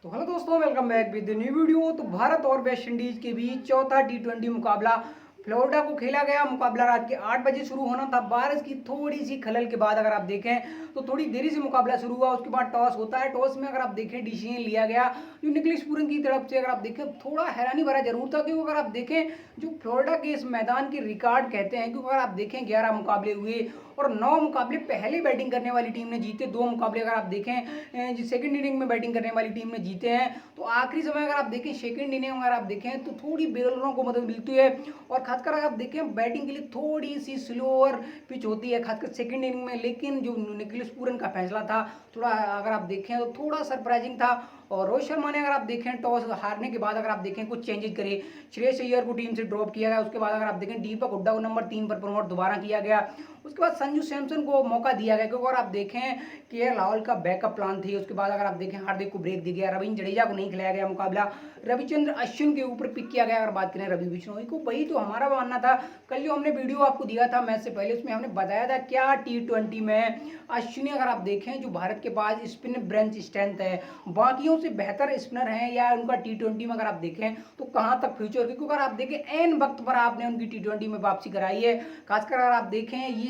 तो हेलो दोस्तों, welcome back with new video. तो भारत और वेस्ट इंडीज के बीच चौथा टी20 मुकाबला फ्लोरिडा को खेला गया। मुकाबला रात के 8 बजे शुरू होना था। बारिश की थोड़ी सी खलल के बाद अगर आप देखें तो थोड़ी देरी से मुकाबला शुरू हुआ। उसके बाद टॉस होता है। टॉस में अगर आप देखें डिसीजन लिया गया जो निकलिस पूरन की तरफ से। अगर आप देखें थोड़ा हैरानी भरा जरूर था, क्योंकि अगर आप देखें जो फ्लोरिडा के इस मैदान के रिकॉर्ड कहते हैं, क्योंकि अगर आप देखें 11 मुकाबले हुए और 9 मुकाबले पहले बैटिंग करने वाली टीम ने जीते। 2 मुकाबले अगर आप देखें सेकंड इनिंग में बैटिंग करने वाली टीम ने जीते हैं। तो आखिरी समय अगर आप देखें सेकंड इनिंग अगर आप देखें तो थोड़ी बेलरों को मदद मिलती है, और खासकर अगर आप देखें बैटिंग के लिए थोड़ी सी स्लोअर पिच होती है खासकर सेकंड इनिंग में। लेकिन जो निकलिस पूरन का फैसला था थोड़ा अगर आप देखें तो थोड़ा सरप्राइजिंग था। और रोहित शर्मा ने अगर आप देखें टॉस हारने के बाद अगर आप देखें कुछ चेंजेस करे। श्रेयस अय्यर को टीम से ड्रॉप किया गया। उसके बाद अगर आप देखें दीपक हुड्डा को नंबर 3 पर प्रमोट दोबारा किया गया। उसके बाद संजू सैमसन को मौका दिया गया, क्योंकि अगर आप देखें केएल राहुल का बैकअप प्लान थी। उसके बाद अगर आप देखें हार्दिक को ब्रेक दिया गया। रविंद्र जडेजा को नहीं खिलाया गया मुकाबला। रविचंद्र अश्विन के ऊपर पिक किया गया। अगर बात करें रवि बिश्नोई को, वही तो हमारा मानना था। कल जो हमने वीडियो आपको दिया था मैच से पहले, उसमें हमने बताया था क्या टी20 में अश्विनी अगर आप देखें जो भारत के पास स्पिन ब्रेंच स्ट्रेंथ है, बाकियों से बेहतर स्पिनर हैं, या उनका टी20 में अगर आप देखें तो कहां तक फ्यूचर, क्योंकि अगर आप देखें एन वक्त पर आपने उनकी टी20 में वापसी कराई है। खासकर अगर आप देखें ये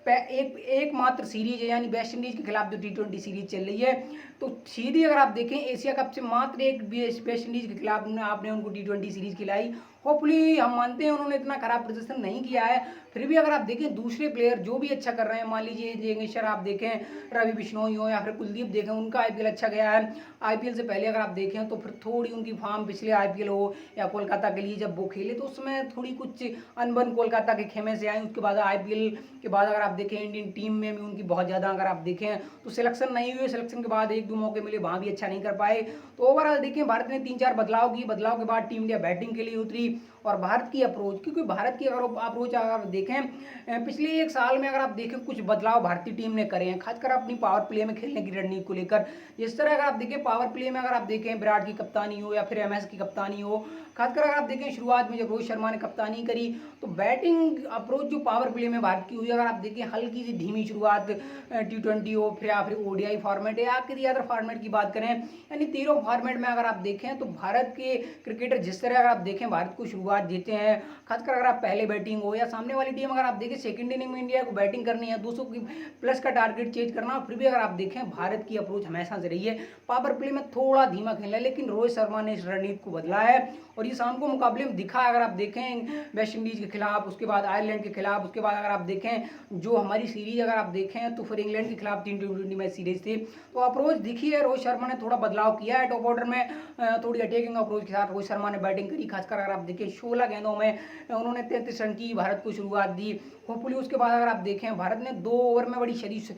एकमात्र सीरीज है, यानी वेस्ट इंडीज के खिलाफ जो टी20 सीरीज चल रही है, तो सीधी अगर आप देखें एशिया कप से मात्र एक वेस्ट इंडीज के खिलाफ आपने उनको टी20 सीरीज खिलाई। होपफुली हम मानते हैं उन्होंने इतना खराब प्रदर्शन नहीं किया है, फिर भी अगर आप देखें दूसरे प्लेयर जो भी अच्छा कर रहे हैं, मान लीजिए जेंगेश्वर आप देखें, रवि बिश्नोई हो या फिर कुलदीप देखें, उनका आईपीएल अच्छा गया है। आईपीएल से पहले अगर आप देखें तो फिर थोड़ी उनकी फॉर्म पिछले आईपीएल हो या कोलकाता के लिए जब वो खेले तो उसमें थोड़ी कुछ अनबन कोलकाता के खेमे से आई। उसके बाद आईपीएल के बाद अगर आप देखें इंडियन टीम में भी उनकी बहुत ज़्यादा अगर आप देखें तो सिलेक्शन नहीं हुए। सिलेक्शन के बाद 1-2 मौके मिले, वहाँ भी अच्छा नहीं कर पाए। तो ओवरऑल देखें भारत ने 3-4 बदलाव किए। बदलाव के बाद टीम इंडिया बैटिंग के लिए उतरी। और भारत की अप्रोच, क्योंकि भारत की अगर अप्रोच अगर देखें पिछले एक साल में अगर आप देखें कुछ बदलाव भारतीय टीम ने करे हैं, खासकर अपनी पावर प्ले में खेलने की रणनीति को लेकर। जिस तरह अगर आप देखें पावर प्ले में अगर आप देखें विराट की कप्तानी हो या फिर एमएस की कप्तानी हो, खासकर अगर आप देखें शुरुआत में जब रोहित शर्मा ने कप्तानी करी तो बैटिंग अप्रोच जो पावर प्ले में भारत की हुई, अगर आप देखें हल्की सी धीमी शुरुआत टी20 हो फिर या फिर ओडीआई फॉर्मेट है या किसी अदर फॉर्मेट की बात करें, यानी तीनों फॉर्मेट में अगर आप देखें तो भारत के क्रिकेटर जिस तरह अगर आप देखें भारत को शुरुआत देते हैं, खासकर अगर आप पहले बैटिंग हो या सामने वाली टीम अगर आप देखें सेकंड इनिंग में इंडिया को बैटिंग करनी है 200 की प्लस का टारगेट चेज करना, फिर भी अगर आप देखें भारत की अप्रोच हमेशा से रही है पावर प्ले में थोड़ा धीमा खेलना है। लेकिन रोहित शर्मा ने इस रणनीति को बदला है और ये शाम को मुकाबले में दिखा। अगर आप देखें वेस्ट इंडीज के खिलाफ, उसके बाद आयरलैंड के खिलाफ, उसके बाद अगर आप देखें जो हमारी सीरीज अगर आप देखें तो फिर इंग्लैंड के खिलाफ 3 टी20 मैच सीरीज थी, तो अप्रोच दिखी है। रोहित शर्मा ने थोड़ा बदलाव किया है टॉप ऑर्डर में, थोड़ी अटैकिंग अप्रोच के साथ रोहित शर्मा ने बैटिंग करी। खासकर अगर आप देखें 16 गेंदों में उन्होंने 33 रन की भारत को शुरुआत दी। होपफुली उसके बाद अगर आप देखें भारत ने 2 ओवर में बड़ी शरीफ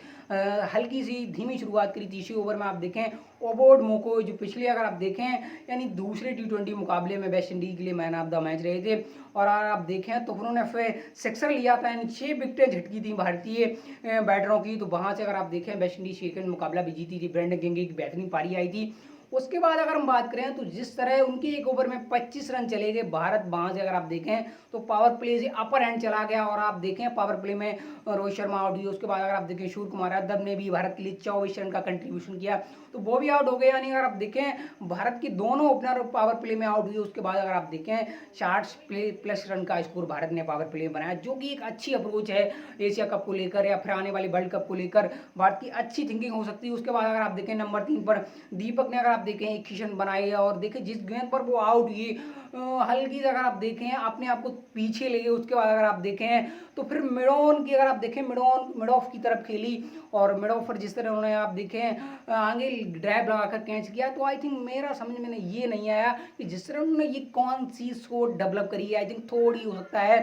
हल्की सी धीमी शुरुआत करी। तीसरे ओवर में आप देखें ओबोर्ड मोको जो पिछले अगर आप देखें यानी दूसरे टी20 मुकाबले में वेस्ट इंडीज के लिए मैन ऑफ द मैच रहे थे, और अगर आप देखें तो उन्होंने फिर सिक्सर लिया था, यानी 6 विकेटें झटकी थी भारतीय बैटरों की। तो वहाँ से अगर आप देखें वेस्ट इंडीज सेकंड मुकाबला भी जीती थी। ब्रेंडन गेंगे की बेहतरीन पारी आई थी। उसके बाद अगर हम बात करें तो जिस तरह उनके एक ओवर में 25 रन चले गए, भारत वहाँ से अगर आप देखें तो पावर प्ले से अपर हैंड चला गया। और आप देखें पावर प्ले में रोहित शर्मा आउट हुए। उसके बाद अगर आप देखें सूर्य कुमार यादव ने भी भारत के लिए 24 रन का कंट्रीब्यूशन किया, तो वो भी आउट हो गए। यानी अगर आप देखें भारत की दोनों ओपनर पावर प्ले में आउट हुए। उसके बाद अगर आप देखें 60 प्लस रन का स्कोर भारत ने पावर प्ले में बनाया, जो कि एक अच्छी अप्रोच है एशिया कप को लेकर या फिर आने वाले वर्ल्ड कप को लेकर। भारत की अच्छी थिंकिंग हो सकती है। उसके बाद अगर आप देखें नंबर 3 पर दीपक ने अगर आप देखें 21 रन बनाए, और देखें जिस गेंद पर वो आउट हुई हल्की से अगर आप देखें अपने आप को पीछे ले गए। उसके बाद अगर आप देखें तो फिर मिडॉन की अगर आप देखें मिड ऑफ की तरफ खेली, और मिड ऑफ पर जिस तरह उन्होंने आप देखें आगे ड्राइव लगाकर कैच किया, तो आई थिंक मेरा समझ में ये नहीं आया कि जिस तरह उन्होंने ये कौन सी सोच डेवलप करी है। आई थिंक थोड़ी हो सकता है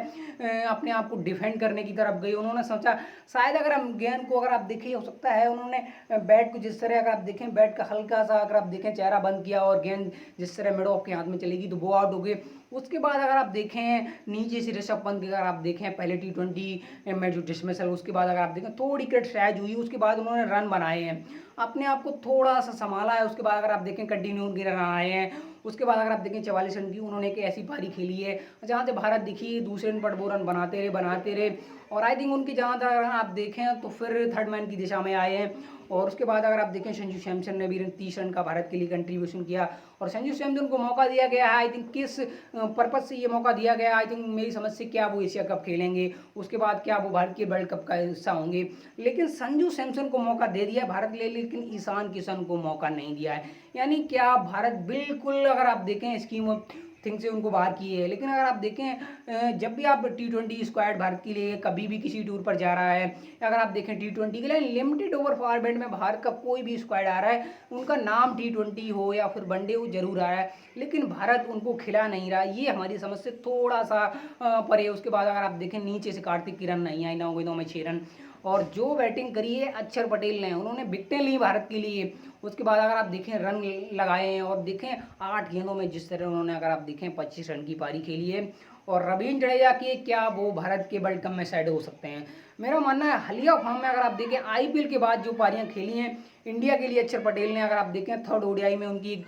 अपने आप को डिफेंड करने की तरफ गई। उन्होंने सोचा शायद अगर हम गेंद को अगर आप देखें हो सकता है उन्होंने बैट को जिस तरह अगर आप देखें बैट का हल्का सा अगर आप देखें चेहरा बंद किया और गेंद जिस तरह मिड ऑफ के हाथ में चलेगी तो वो आउट हो गए। उसके बाद अगर आप देखें नीचे से ऋषभ पंत की अगर आप देखें पहले टी20 में जो डिसमिसल, उसके बाद अगर आप देखें थोड़ी क्रिटिसाइज हुई। उसके बाद उन्होंने रन बनाए हैं, अपने आप को थोड़ा सा संभाला है। उसके बाद अगर आप देखें कंटिन्यू उनके रन आए हैं। उसके बाद अगर आप देखें 44 रन की उन्होंने एक ऐसी पारी खेली है जहाँ से भारत दिखी दूसरे रन पर 2 रन बनाते रहे। और आई थिंक उनकी जहाँ तक अगर आप देखें तो फिर थर्ड मैन की दिशा में आए हैं। और उसके बाद अगर आप देखें संजू सैमसन ने भी 30 रन का भारत के लिए कंट्रीब्यूशन किया और संजू सैमसन को मौका दिया गया है। आई थिंक किस पर्पज से ये मौका दिया गया, आई थिंक मेरी समझ से क्या वो एशिया कप खेलेंगे, उसके बाद क्या वो भारत के वर्ल्ड कप का हिस्सा होंगे, लेकिन संजू सैमसन को मौका दे दिया भारत के लिए, लेकिन ईशान किशन को मौका नहीं दिया है। यानी क्या भारत बिल्कुल अगर आप देखें स्कीम ऑफ थिंग से उनको बाहर किए है। लेकिन अगर आप देखें जब भी आप T20 स्क्वाड भारत के लिए कभी भी किसी टूर पर जा रहा है, अगर आप देखें T20 के लिए लिमिटेड ओवर फॉर्मेट में भारत का कोई भी स्क्वाड आ रहा है, उनका नाम T20 हो या फिर वनडे हो जरूर आ रहा है, लेकिन भारत उनको खिला नहीं रहा। ये हमारी समझ से थोड़ा सा परे। उसके बाद अगर आप देखें नीचे से कार्तिक किरण नहीं आई 9 गेंदों में 6 रन। और जो बैटिंग करी है अक्षर पटेल ने, उन्होंने विकेटें ली भारत के लिए। उसके बाद अगर आप देखें रन लगाए हैं और देखें 8 गेंदों में जिस तरह उन्होंने अगर आप देखें 25 रन की पारी खेली है। और रवींद्र जडेजा के क्या वो भारत के वर्ल्ड कप में साइड हो सकते हैं? मेरा मानना है हालिया फॉर्म में अगर आप देखें आईपीएल के बाद जो पारियां खेली हैं इंडिया के लिए अक्षर पटेल ने, अगर आप देखें थर्ड ओडीआई में उनकी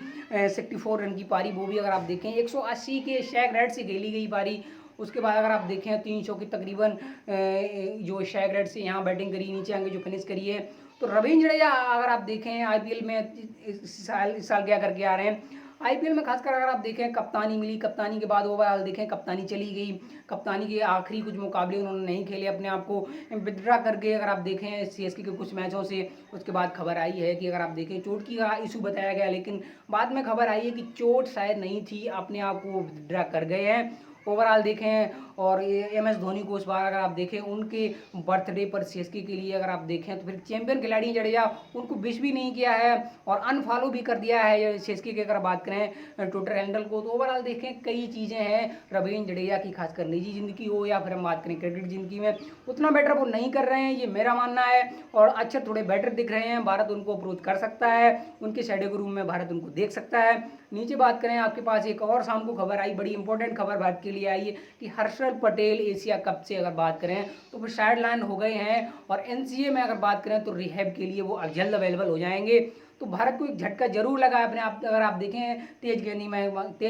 64 रन की पारी, वो भी अगर आप देखें 180 के स्ट्राइक रेट से खेली गई पारी। उसके बाद अगर आप देखें 300 की तकरीबन जो स्ट्राइक रेट से यहाँ बैटिंग करी, नीचे आगे जो फिनिश करी है। तो रवींद्र जडेजा अगर आप देखें आईपीएल में इस साल क्या करके आ रहे हैं, आईपीएल में खासकर अगर आप देखें कप्तानी मिली, कप्तानी के बाद ओवरऑल देखें कप्तानी चली गई, कप्तानी के आखिरी कुछ मुकाबले उन्होंने नहीं खेले, अपने आप को विथड्रा करके अगर आप देखें सीएसके के कुछ मैचों से। उसके बाद खबर आई है कि अगर आप देखें चोट की इशू बताया गया, लेकिन बाद में खबर आई है कि चोट शायद नहीं थी, अपने आप को विथड्रा कर गए हैं। ओवरऑल देखें और MS धोनी को इस बार अगर आप देखें उनके बर्थडे पर सीएसके के लिए अगर आप देखें तो फिर चैंपियन खिलाड़ी जडेजा उनको विश भी नहीं किया है और अनफॉलो भी कर दिया है सीएसके की अगर बात करें ट्विटर हैंडल को। तो ओवरऑल देखें कई चीज़ें हैं रवींद्र जडेजा की, खासकर निजी जिंदगी हो या फिर हम बात करें क्रिकेट जिंदगी में, उतना बेटर वो नहीं कर रहे हैं, ये मेरा मानना है। और अच्छे थोड़े बेटर दिख रहे हैं, भारत उनको अप्रोच कर सकता है, उनके शेडो के रूम में भारत उनको देख सकता है। नीचे बात करें आपके पास एक और शाम को खबर आई, बड़ी इंपॉर्टेंट खबर भारत के लिए आई है कि हर्षल पटेल एशिया कप से अगर बात करें तो फिर साइड लाइन हो गए हैं और एनसीए में अगर बात करें तो रिहैब के लिए वो जल्द अवेलेबल हो जाएंगे। तो भारत को एक झटका जरूर लगा है अपने आप। अगर आप देखें तेज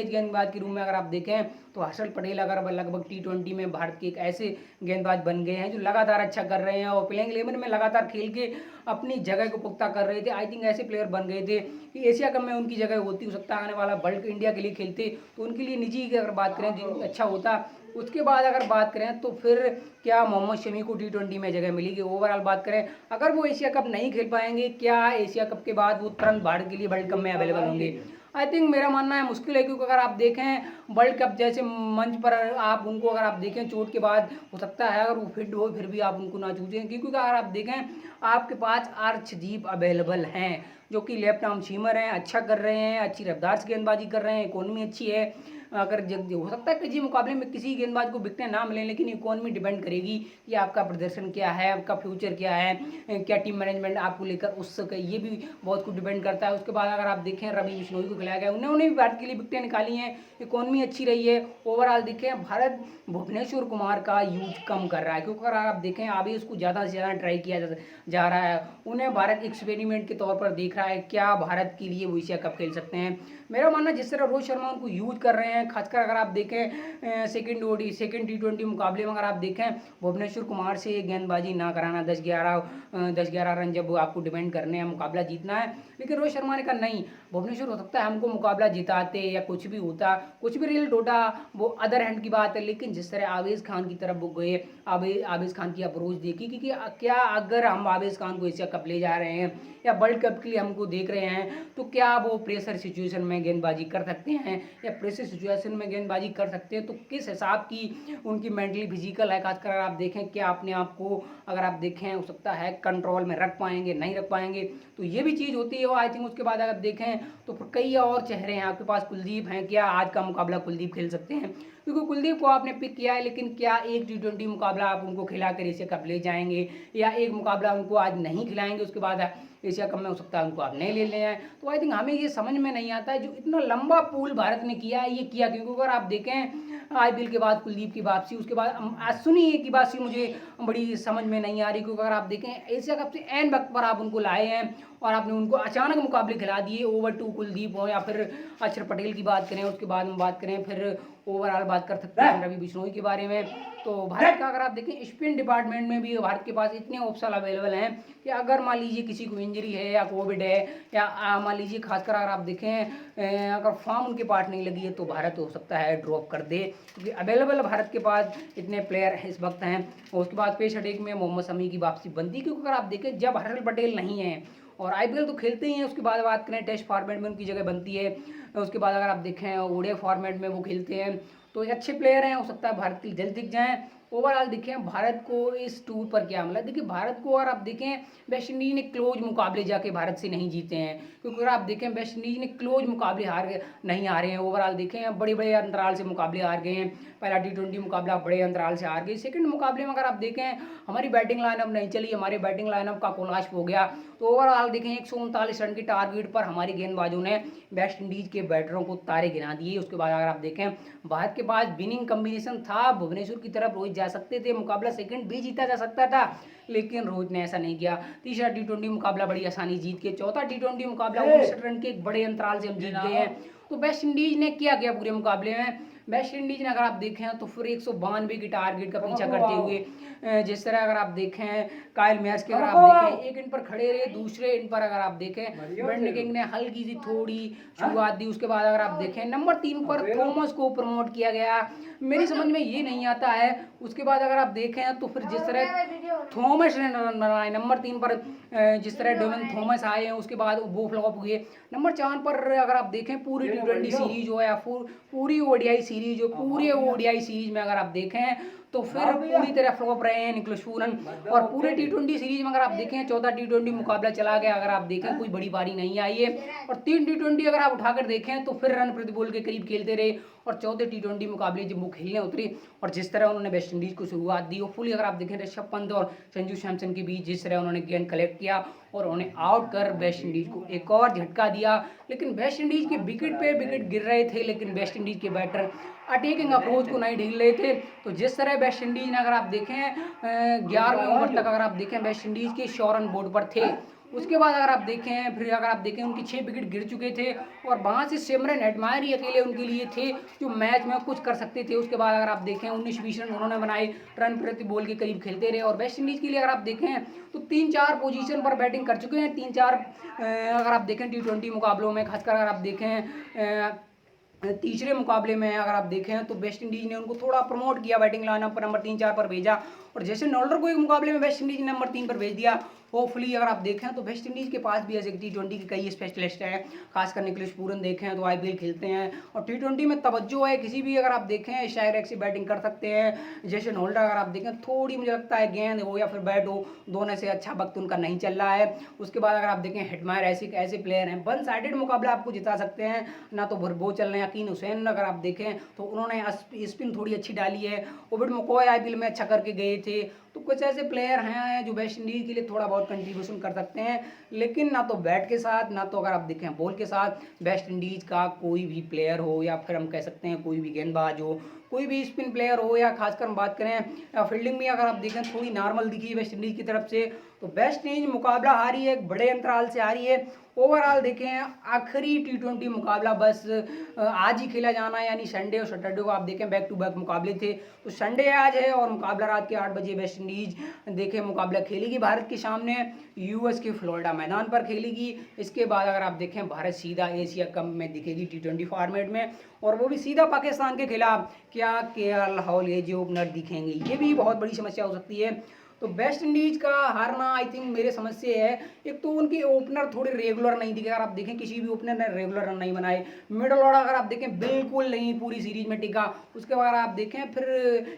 गेंदबाज के रूम में अगर आप देखें तो हर्षल पटेल अगर लगभग T20 में भारत के एक ऐसे गेंदबाज बन गए हैं जो लगातार अच्छा कर रहे हैं और प्लेइंग 11 में लगातार खेल के अपनी जगह को पुख्ता कर रहे थे। आई थिंक ऐसे प्लेयर बन गए थे कि एशिया कप में उनकी जगह होती, हो सकता है आने वाला वर्ल्ड इंडिया के लिए खेलते तो उनके लिए निजी की अगर बात करें अच्छा होता। उसके बाद अगर बात करें तो फिर क्या मोहम्मद शमी को T20 में जगह मिलेगी? ओवरऑल बात करें अगर वो एशिया कप नहीं खेल पाएंगे, क्या एशिया कप के बाद वो तुरंत भारत के लिए वर्ल्ड कप में अवेलेबल होंगे? आई थिंक मेरा मानना है मुश्किल है, क्योंकि अगर आप देखें वर्ल्ड कप जैसे मंच पर आप उनको अगर आप देखें चोट के बाद हो सकता है अगर वो फिट हो फिर भी आप उनको ना चूजें, क्योंकि अगर आप देखें आपके पास अर्शदीप अवेलेबल हैं जो कि लेफ्ट आर्म सीमर हैं, अच्छा कर रहे हैं, अच्छी रफ्तार से गेंदबाजी कर रहे हैं, इकोनॉमी अच्छी है। अगर हो सकता है किसी मुकाबले में किसी गेंदबाज को विकेटें ना मिलें, लेकिन इकोनॉमी डिपेंड करेगी कि आपका प्रदर्शन क्या है, आपका फ्यूचर क्या है, क्या टीम मैनेजमेंट आपको लेकर उस सके, ये भी बहुत कुछ डिपेंड करता है। उसके बाद अगर आप देखें रवि बिश्नोई को खिलाया गया, उन्होंने भी भारत के लिए विकेटें निकाली हैं, इकोनॉमी अच्छी रही है। ओवरऑल देखें भारत भुवनेश्वर कुमार का यूज कम कर रहा है, क्योंकि अगर आप देखें अभी उसको ज़्यादा से ज़्यादा ट्राई किया जा रहा है, उन्हें भारत एक्सपेरिमेंट के तौर पर देख रहा है, क्या भारत के लिए वो एशिया कप खेल सकते हैं। मेरा मानना जिस तरह रोहित शर्मा उनको यूज कर रहे हैं, खासकर अगर आप देखें सेकंड T20 मुकाबले में अगर आप देखें भुवनेश्वर कुमार से गेंदबाजी ना कराना, 10-11 रन जब आपको डिपेंड करने हैं, मुकाबला जीतना है। लेकिन रोहित शर्मा ने कहा नहीं, भुवनेश्वर हो सकता है हमको मुकाबला जिताते या कुछ भी होता, कुछ भी रिजल्ट होता, वो अदर हैंड की बात है। लेकिन जिस तरह आवेश खान की तरफ वो गए, आवेश खान की अप्रोच देखी कि क्या अगर हम आवेश खान को एशिया कप ले जा रहे हैं या वर्ल्ड कप के लिए हमको देख रहे हैं, तो क्या वो प्रेशर सिचुएशन में गेंदबाजी कर सकते हैं या प्रेशर सिचुएशन में गेंदबाजी कर सकते हैं, तो किस हिसाब की उनकी मेंटली फिजिकल है, खासकर अगर आप देखें क्या अपने आप को अगर आप देखें हो सकता है कंट्रोल में रख पाएंगे नहीं रख पाएंगे, तो ये भी चीज़ होती है। और आई थिंक उसके बाद अगर देखें तो फिर कई और चेहरे हैं आपके पास। कुलदीप हैं, क्या आज का मुकाबला कुलदीप खेल सकते हैं? क्योंकि कुलदीप को आपने पिक किया है, लेकिन क्या एक T20 मुकाबला आप उनको खिला कर एशिया कप ले जाएंगे या एक मुकाबला उनको आज नहीं खिलाएंगे उसके बाद एशिया कप में हो सकता है उनको आप नहीं ले ले आए? तो आई थिंक हमें ये समझ में नहीं आता है जो इतना लंबा पूल भारत ने किया है ये किया, क्योंकि अगर आप देखें आईपीएल के बाद कुलदीप की वापसी, उसके बाद अश्विनी की वापसी मुझे बड़ी समझ में नहीं आ रही, क्योंकि अगर आप देखें एशिया कप से एन वक्त पर आप उनको लाए हैं और आपने उनको अचानक मुकाबले खिला दिए। ओवर 2 कुलदीप हो या फिर अक्षर पटेल की बात करें, उसके बाद हम बात करें फिर ओवरऑल बात कर सकते हैं रवि बिश्नोई के बारे में। तो भारत का अगर आप देखें स्पिन डिपार्टमेंट में भी भारत के पास इतने ऑप्शन अवेलेबल हैं कि अगर मान लीजिए किसी को इंजरी है या कोविड है या मान लीजिए खासकर अगर आप देखें अगर फॉर्म उनके पास नहीं लगी है तो भारत हो सकता है ड्रॉप कर दे, क्योंकि अवेलेबल भारत के पास इतने प्लेयर इस वक्त हैं। और उसके बाद पेस अटैक में मोहम्मद शमी की वापसी बनती, क्योंकि अगर आप देखें जब हर्षल पटेल नहीं है और आईपीएल तो खेलते ही हैं, उसके बाद बात करें टेस्ट फॉर्मेट में उनकी जगह बनती है। उसके बाद अगर आप देखें ओडीआई फॉर्मेट में वो खेलते हैं, तो ये अच्छे प्लेयर हैं, हो सकता है भारत के लिए जल्द दिख जाएं। ओवरऑल देखें भारत को इस टूर पर क्या मिला, देखिए भारत को अगर आप देखें वेस्ट इंडीज ने क्लोज मुकाबले जाके भारत से नहीं जीते हैं, क्योंकि अगर आप देखें वेस्ट इंडीज ने क्लोज मुकाबले हार गए नहीं हारे हैं। ओवरऑल देखें बड़े बड़े अंतराल से मुकाबले हार गए हैं। पहला T20 मुकाबला बड़े अंतराल से हार गए। सेकंड मुकाबले में अगर आप देखें हमारी बैटिंग लाइनअप नहीं चली, हमारे बैटिंग लाइनअप का कोलाश हो गया। तो ओवरऑल देखें 139 रन के टारगेट पर हमारे गेंदबाजों ने वेस्ट इंडीज के बैटरों को तारे गिना दिए। उसके बाद अगर आप देखें भारत के पास विनिंग कॉम्बिनेशन था, भुवनेश्वर की तरफ रोहित जा सकते थे, मुकाबला सेकंड भी जीता जा सकता था, लेकिन रोहित ने ऐसा नहीं किया। तीसरा T20 मुकाबला बड़ी आसानी जीत के, चौथा T20 मुकाबला 59 रन के एक बड़े अंतराल से हम जीत गए हैं। तो वेस्ट इंडीज ने क्या किया पूरे मुकाबले में, वेस्ट इंडीज ने अगर आप देखें तो फिर 192 के टारगेट का पीछा करते हुए जिस तरह अगर आप देखें काइल मैच के अगर आप देखें एक इन पर खड़े रहे, दूसरे इन पर अगर आप देखें ब्रेंडन किंग ने हल्की सी थोड़ी शुरुआत दी। उसके बाद अगर आप देखें नंबर 3 पर थॉमस को प्रमोट किया गया, मेरी समझ में ये नहीं आता है। उसके बाद अगर आप देखें तो फिर जिस तरह थॉमस ने रन बनाए नंबर 3 पर, जिस तरह डोमेन थॉमस आए हैं, उसके बाद वो फ्लॉप हुए। नंबर 4 पर अगर आप देखें पूरी T20 सीरीज हो या पूरी ओडीआई सीरीज हो, पूरे ओडीआई सीरीज में अगर आप देखें तो फिर पूरी तरह फ्लॉप रहे हैं निकोलस पूरन। और पूरे T20 सीरीज में अगर आप देखें 14 T20 मुकाबला चला गया, अगर आप देखें कोई बड़ी पारी नहीं आई है। और 3 T20 अगर आप उठाकर देखें तो फिर रन प्रति बॉल के करीब खेलते रहे। और चौथे T20 मुकाबले जब वो खेलने उतरे और जिस तरह उन्होंने वेस्ट इंडीज को शुरुआत दी, वो फुली अगर आप देखें ऋषभ पंत और संजू सैमसन के बीच जिस तरह उन्होंने गेंद कलेक्ट किया और उन्हें आउट कर वेस्ट इंडीज को एक और झटका दिया। लेकिन वेस्ट इंडीज के विकेट पे विकेट गिर रहे थे, लेकिन वेस्ट इंडीज के बैटर अटैकिंग अप्रोच को नहीं ढील रहे थे। तो जिस तरह वेस्ट इंडीज ने अगर आप देखें 11वें ओवर तक अगर आप देखें वेस्ट इंडीज के 100 रन बोर्ड पर थे। उसके बाद अगर आप देखें फिर अगर आप देखें उनके 6 विकेट गिर चुके थे और वहाँ से सिमरन हेटमायर ही अकेले उनके लिए थे जो मैच में कुछ कर सकते थे। उसके बाद अगर आप देखें 19-20 रन उन्होंने बनाए, रन प्रति बॉल के करीब खेलते रहे। और वेस्ट इंडीज़ के लिए अगर आप देखें तो 3-4 पोजीशन पर बैटिंग कर चुके हैं। 3-4 अगर आप देखें T20 मुकाबलों में, खासकर अगर आप देखें तीसरे मुकाबले में अगर आप देखें तो वेस्ट इंडीज ने उनको थोड़ा प्रमोट किया, बैटिंग लाइनअप पर नंबर 3-4 पर भेजा। और जैसे नॉल्डर को एक मुकाबले में वेस्ट इंडीज ने नंबर 3 पर भेज दिया, होपफुली अगर आप देखें तो वेस्ट इंडीज के पास भी ऐसे T20 के कई स्पेशलिस्ट हैं, खासकर निकोलस पूरन देखें तो आईपीएल खेलते हैं और T20 में तवज्जो है। किसी भी अगर आप देखें शायर ऐसी बैटिंग कर सकते हैं। जैसे नॉल्डर अगर आप देखें थोड़ी मुझे लगता है गेंद हो या फिर बैट हो, दोनों से अच्छा वक्त उनका नहीं चल रहा है। उसके बाद अगर आप देखें हेटमायर ऐसे प्लेयर हैं, वन साइडेड मुकाबला आपको जिता सकते हैं। ना तो भरबो चल रहे हैं, यकीन हुसैन अगर आप देखें तो उन्होंने स्पिन थोड़ी अच्छी डाली है। ओबिड मकोय आईपीएल में अच्छा करके गए थे। तो कुछ ऐसे प्लेयर हैं जो वेस्ट इंडीज के लिए थोड़ा बहुत कंट्रीब्यूशन कर सकते हैं, लेकिन ना तो बैट के साथ ना तो अगर आप देखें बॉल के साथ वेस्ट इंडीज का कोई भी प्लेयर हो या फिर हम कह सकते हैं कोई भी गेंदबाज हो, कोई भी स्पिन प्लेयर हो या खासकर हम बात करें फील्डिंग में अगर आप देखें थोड़ी नॉर्मल दिखी है वेस्ट इंडीज की तरफ से। तो वेस्ट इंडीज मुकाबला हारी है, एक बड़े अंतराल से हारी है। ओवरऑल देखें आखिरी T20 मुकाबला बस आज ही खेला जाना है, यानी संडे और सैटरडे को आप देखें बैक टू बैक मुकाबले थे। तो संडे आज है और मुकाबला रात के 8 बजे वेस्ट इंडीज देखें मुकाबला खेलेगी भारत के सामने, यूएस के फ्लोरिडा मैदान पर खेलेगी। इसके बाद अगर आप देखें भारत सीधा एशिया कप में दिखेगी T20 फॉर्मेट में, और वो भी सीधा पाकिस्तान के खिलाफ। क्या केएल राहुल ये जो ओपनर दिखेंगे, ये भी बहुत बड़ी समस्या हो सकती है। तो वेस्ट इंडीज का हारना आई थिंक मेरे समझ से है, एक तो उनके ओपनर थोड़े रेगुलर नहीं दिखे। अगर आप देखें किसी भी ओपनर ने रेगुलर रन नहीं बनाए, मिडल ऑर्डर अगर आप देखें बिल्कुल नहीं पूरी सीरीज में टिका। उसके बाद आप देखें फिर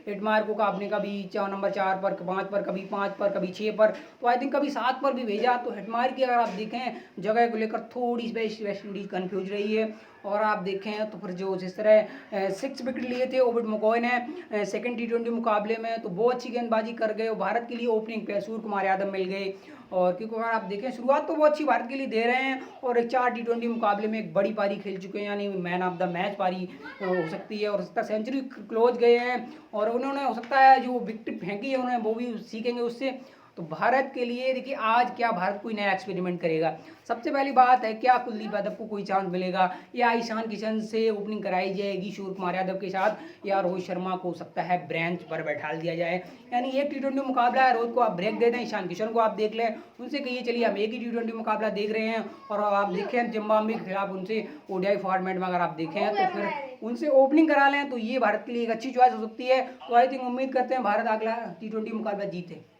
हेटमायर को आपने कभी नंबर 4 पर, 5 पर, कभी 5 पर, कभी 6 पर, तो आई थिंक कभी 7 पर भी भेजा। तो हेटमायर की अगर आप देखें जगह को लेकर थोड़ी वेस्ट इंडीज कन्फ्यूज रही है। और आप देखें तो फिर जो जिस तरह 6 विकेट लिए थे ओबिड मकोय ने सेकंड T20 मुकाबले में, तो वो अच्छी गेंदबाजी कर गए। भारत के लिए ओपनिंग पे सूर्य कुमार यादव मिल गए। और क्योंकि अगर आप देखें शुरुआत तो वो अच्छी भारत के लिए दे रहे हैं और एक 4 T20 मुकाबले में एक बड़ी पारी खेल चुके हैं, यानी मैन ऑफ द मैच पारी हो सकती है। और हो सकता है सेंचुरी क्लोज गए हैं और उन्होंने हो सकता है जो विकेट फेंकी है उन्होंने वो भी सीखेंगे उससे। तो भारत के लिए देखिए आज क्या भारत कोई नया एक्सपेरिमेंट करेगा। सबसे पहली बात है, क्या कुलदीप यादव को कोई चांस मिलेगा या ईशान किशन से ओपनिंग कराई जाएगी सूर्य कुमार यादव के साथ, या रोहित शर्मा को हो सकता है बेंच पर बैठा दिया जाए। यानी एक T20 मुकाबला है, रोहित को आप ब्रेक दे दें, ईशान किशन को आप देख लें, उनसे कहिए चलिए हम एक ही T20 मुकाबला देख रहे हैं। और आप देखें जिम्बाब्वे के खिलाफ उनसे ओडीआई फॉर्मेट में अगर आप देखें तो फिर उनसे ओपनिंग करा लें, तो ये भारत के लिए एक अच्छी चॉइस हो सकती है। तो आई थिंक उम्मीद करते हैं भारत अगला T20 मुकाबला जीते।